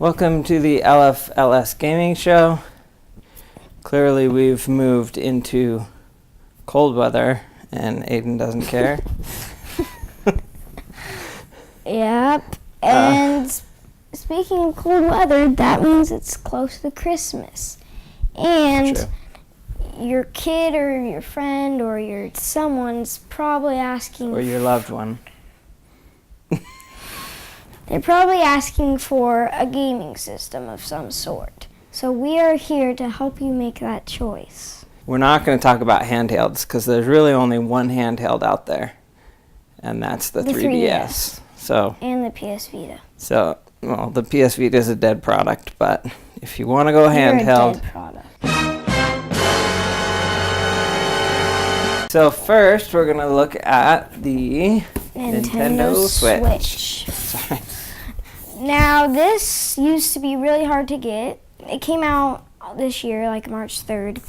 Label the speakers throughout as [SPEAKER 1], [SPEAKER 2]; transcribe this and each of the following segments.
[SPEAKER 1] Welcome to the LFLS Gaming Show. Clearly we've moved into cold weather and Aiden doesn't care.
[SPEAKER 2] Yep. And speaking of cold weather, that means it's close to Christmas. And
[SPEAKER 1] True.
[SPEAKER 2] your kid or your friend or your someone's probably asking...
[SPEAKER 1] Or your loved one.
[SPEAKER 2] They're probably asking for a gaming system of some sort. So we are here to help you make that choice.
[SPEAKER 1] We're not going to talk about handhelds because there's really only one handheld out there, and that's the 3DS. So,
[SPEAKER 2] and the PS Vita.
[SPEAKER 1] So, well, the PS Vita is a dead product, but if you want to go handheld...
[SPEAKER 2] You're a dead product.
[SPEAKER 1] So first, we're going to look at the Nintendo Switch. Sorry.
[SPEAKER 2] Now, this used to be really hard to get. It came out this year, like March 3rd,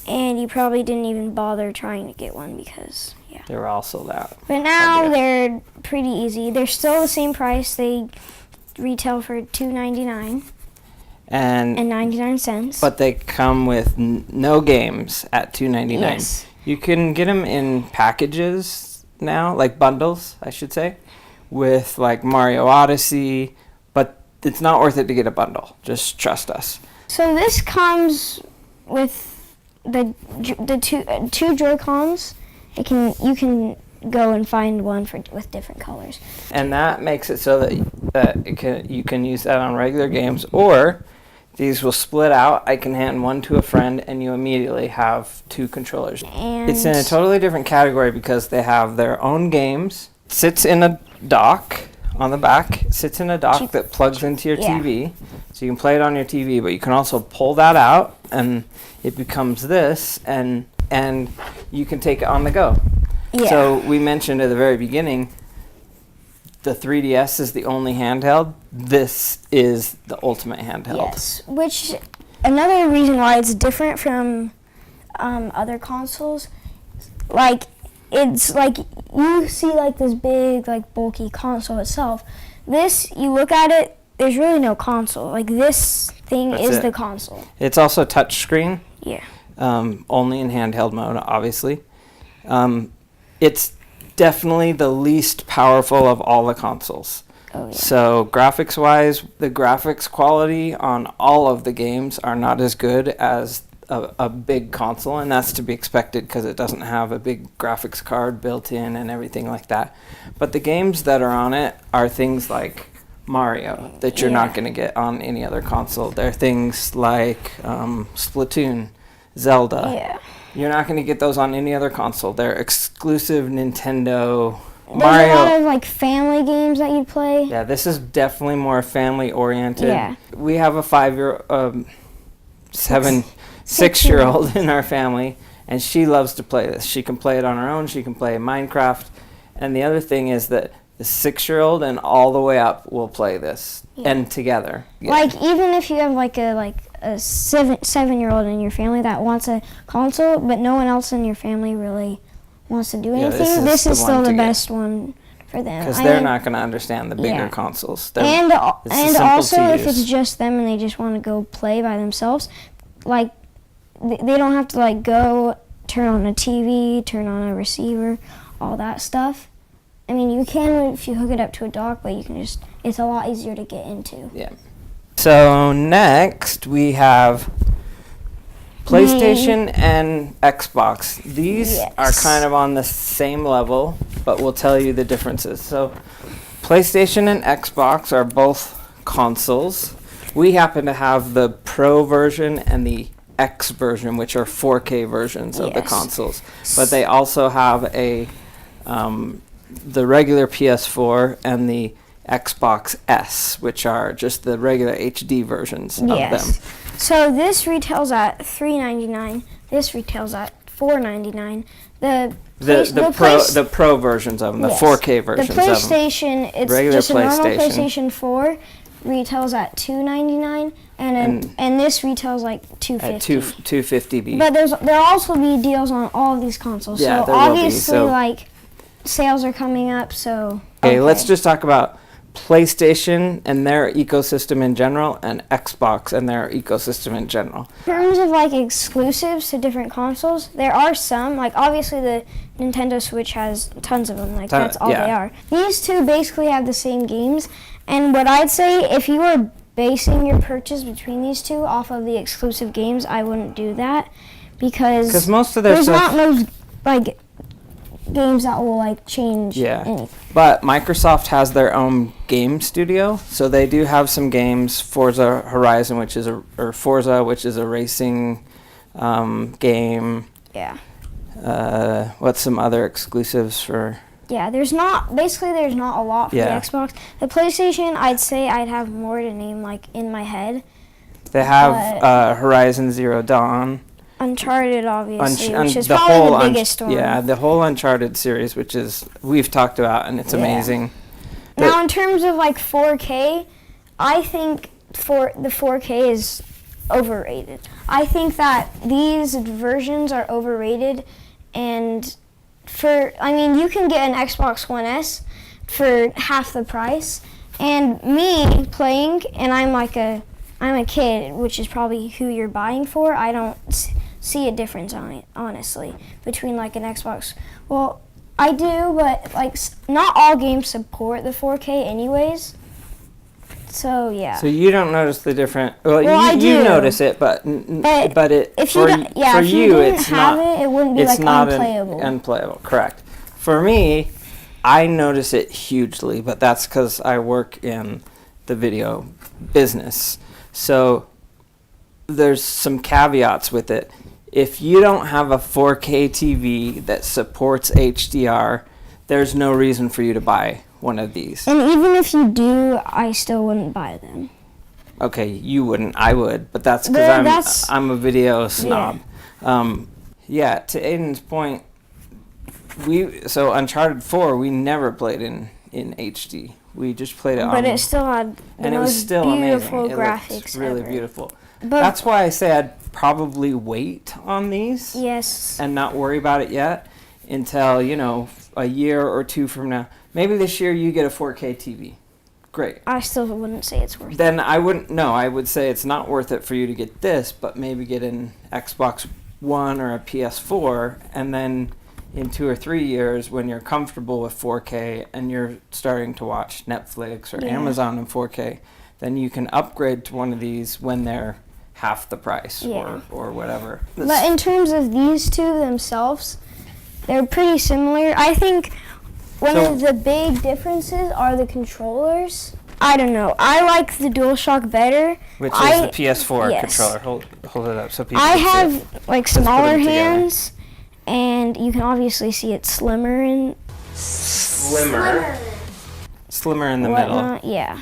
[SPEAKER 2] and you probably didn't even bother trying to get one because, yeah.
[SPEAKER 1] They were all sold out.
[SPEAKER 2] But now they're pretty easy. They're still the same price. They retail for $2.99 and 99 cents.
[SPEAKER 1] But they come with no games at $2.99.
[SPEAKER 2] Yes.
[SPEAKER 1] You can get them in packages now, like bundles, I should say, with like Mario Odyssey, but it's not worth it to get a bundle. Just trust us.
[SPEAKER 2] So this comes with the two Joy-Cons. You can go and find one with different colors.
[SPEAKER 1] And that makes it so that you can use that on regular games, or these will split out. I can hand one to a friend, and you immediately have two controllers.
[SPEAKER 2] And
[SPEAKER 1] it's in a totally different category because they have their own games. It sits in a dock on the back. It sits in a dock that plugs into your TV. So you can play it on your TV, but you can also pull that out, and it becomes this, and you can take it on the go.
[SPEAKER 2] Yeah.
[SPEAKER 1] So we mentioned at the very beginning, the 3DS is the only handheld. This is the ultimate handheld.
[SPEAKER 2] Yes, which another reason why it's different from other consoles, like it's like you see like this big like bulky console itself. This, you look at it, there's really no console. Like this thing is the console.
[SPEAKER 1] It's also touchscreen.
[SPEAKER 2] Yeah.
[SPEAKER 1] Only in handheld mode, obviously. It's definitely the least powerful of all the consoles.
[SPEAKER 2] Oh, yeah.
[SPEAKER 1] So graphics-wise, the graphics quality on all of the games are not as good as a big console, and that's to be expected because it doesn't have a big graphics card built in and everything like that. But the games that are on it are things like Mario that you're not going to get on any other console. They're things like Splatoon, Zelda.
[SPEAKER 2] Yeah.
[SPEAKER 1] You're not going to get those on any other console. They're exclusive Nintendo.
[SPEAKER 2] There's
[SPEAKER 1] Mario.
[SPEAKER 2] a lot of like family games that you play.
[SPEAKER 1] Yeah, this is definitely more family oriented.
[SPEAKER 2] Yeah.
[SPEAKER 1] We have a 6-year-old in our family, and she loves to play this. She can play it on her own. She can play Minecraft. And the other thing is that the 6-year-old and all the way up will play this and together. Yeah.
[SPEAKER 2] Like even if you have like a 7-year-old in your family that wants a console, but no one else in your family really wants to do anything, this is still the best one for them.
[SPEAKER 1] Because they're not going to understand the bigger consoles.
[SPEAKER 2] And also, if it's just them and they just want to go play by themselves, like they don't have to like go turn on a TV, turn on a receiver, all that stuff. I mean, you can if you hook it up to a dock, but you can just, it's a lot easier to get into.
[SPEAKER 1] Yeah. So next we have PlayStation and Xbox. These are kind of on the same level, but we'll tell you the differences. So PlayStation and Xbox are both consoles. We happen to have the Pro version and the X version, which are 4K versions of the consoles. But they also have the regular PS4 and the Xbox S, which are just the regular HD versions of them.
[SPEAKER 2] So this retails at $3.99. This retails at $4.99. The
[SPEAKER 1] Pro versions of them, the 4K versions of them.
[SPEAKER 2] The PlayStation, it's
[SPEAKER 1] regular
[SPEAKER 2] just a normal PlayStation 4, retails at $2.99, and this retails like $2.50.
[SPEAKER 1] At $2.50.
[SPEAKER 2] But there'll also be deals on all of these consoles.
[SPEAKER 1] Yeah,
[SPEAKER 2] so obviously, like sales are coming up. So
[SPEAKER 1] okay, let's just talk about PlayStation and their ecosystem in general, and Xbox and their ecosystem in general.
[SPEAKER 2] In terms of like exclusives to different consoles, there are some. Like obviously the Nintendo Switch has tons of them. Like that's all
[SPEAKER 1] yeah.
[SPEAKER 2] they are. These two basically have the same games. And what I'd say, if you were basing your purchase between these two off of the exclusive games, I wouldn't do that because
[SPEAKER 1] most of their
[SPEAKER 2] there's
[SPEAKER 1] stuff,
[SPEAKER 2] not no like games that will like change anything.
[SPEAKER 1] But Microsoft has their own game studio, so they do have some games. Forza Horizon, which is Forza, which is a racing game.
[SPEAKER 2] Yeah.
[SPEAKER 1] What's some other exclusives for?
[SPEAKER 2] Yeah, there's not a lot for the Xbox. The PlayStation, I'd say I'd have more to name like in my head.
[SPEAKER 1] They have Horizon Zero Dawn.
[SPEAKER 2] Uncharted, obviously, which is probably the biggest one.
[SPEAKER 1] Yeah, the whole Uncharted series, which is we've talked about, and it's amazing.
[SPEAKER 2] Now, in terms of like 4K, I think the 4K is overrated. I think that these versions are overrated, and you can get an Xbox One S for half the price, and me playing, and I'm a kid, which is probably who you're buying for. I don't see a difference on it, honestly, between like an Xbox. Well, I do, but like not all games support the 4K anyways. So yeah.
[SPEAKER 1] So you don't notice the difference. Well,
[SPEAKER 2] I do.
[SPEAKER 1] You notice it, but it
[SPEAKER 2] if
[SPEAKER 1] for you
[SPEAKER 2] it's not. It wouldn't be
[SPEAKER 1] it's
[SPEAKER 2] like
[SPEAKER 1] not
[SPEAKER 2] unplayable.
[SPEAKER 1] Unplayable, correct. For me, I notice it hugely, but that's because I work in the video business. So there's some caveats with it. If you don't have a 4K TV that supports HDR, there's no reason for you to buy one of these.
[SPEAKER 2] And even if you do, I still wouldn't buy them.
[SPEAKER 1] Okay, you wouldn't. I would, but that's because I'm a video snob.
[SPEAKER 2] Yeah.
[SPEAKER 1] To Aiden's point, so Uncharted 4 we never played in HD. We just played it on.
[SPEAKER 2] But it still had the most beautiful graphics.
[SPEAKER 1] Really
[SPEAKER 2] ever.
[SPEAKER 1] beautiful.
[SPEAKER 2] But
[SPEAKER 1] that's why I say I'd probably wait on these.
[SPEAKER 2] Yes.
[SPEAKER 1] And not worry about it yet until, a year or two from now. Maybe this year you get a 4K TV. Great.
[SPEAKER 2] I still wouldn't say it's worth it.
[SPEAKER 1] Then I wouldn't. No, I would say it's not worth it for you to get this, but maybe get an Xbox One or a PS4, and then in 2 or 3 years, when you're comfortable with 4K and you're starting to watch Netflix or Amazon in 4K, then you can upgrade to one of these when they're half the price or whatever.
[SPEAKER 2] But in terms of these two themselves, they're pretty similar. I think one of the big differences are the controllers. I don't know. I like the DualShock better.
[SPEAKER 1] Which is the PS4 controller. Hold it up so people can see it.
[SPEAKER 2] I have like smaller hands, and you can obviously see it's slimmer in
[SPEAKER 1] the middle.
[SPEAKER 2] Yeah.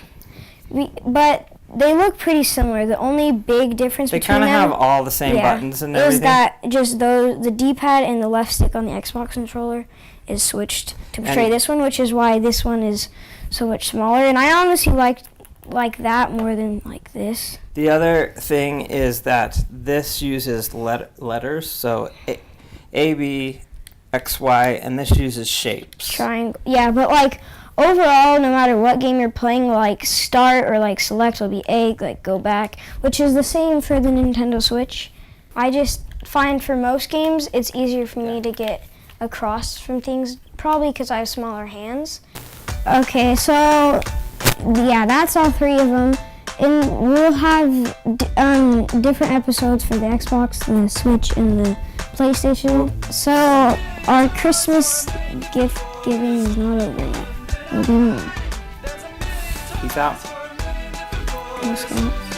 [SPEAKER 2] But they look pretty similar. The only big difference between them...
[SPEAKER 1] They kind of have all the same buttons and everything.
[SPEAKER 2] Is that just the D-pad and the left stick on the Xbox controller is switched to portray this one, which is why this one is so much smaller. And I honestly like that more than like this.
[SPEAKER 1] The other thing is that this uses letters, so A, B, X, Y, and this uses shapes.
[SPEAKER 2] Triangle. Yeah, but like... Overall, no matter what game you're playing, like start or like select will be A, like go back, which is the same for the Nintendo Switch. I just find for most games, it's easier for me to get across from things, probably because I have smaller hands. Okay, so yeah, that's all three of them. And we'll have different episodes for the Xbox, the Switch, and the PlayStation. So our Christmas gift giving is not over yet.
[SPEAKER 1] Peace out.
[SPEAKER 2] Thanks, guys.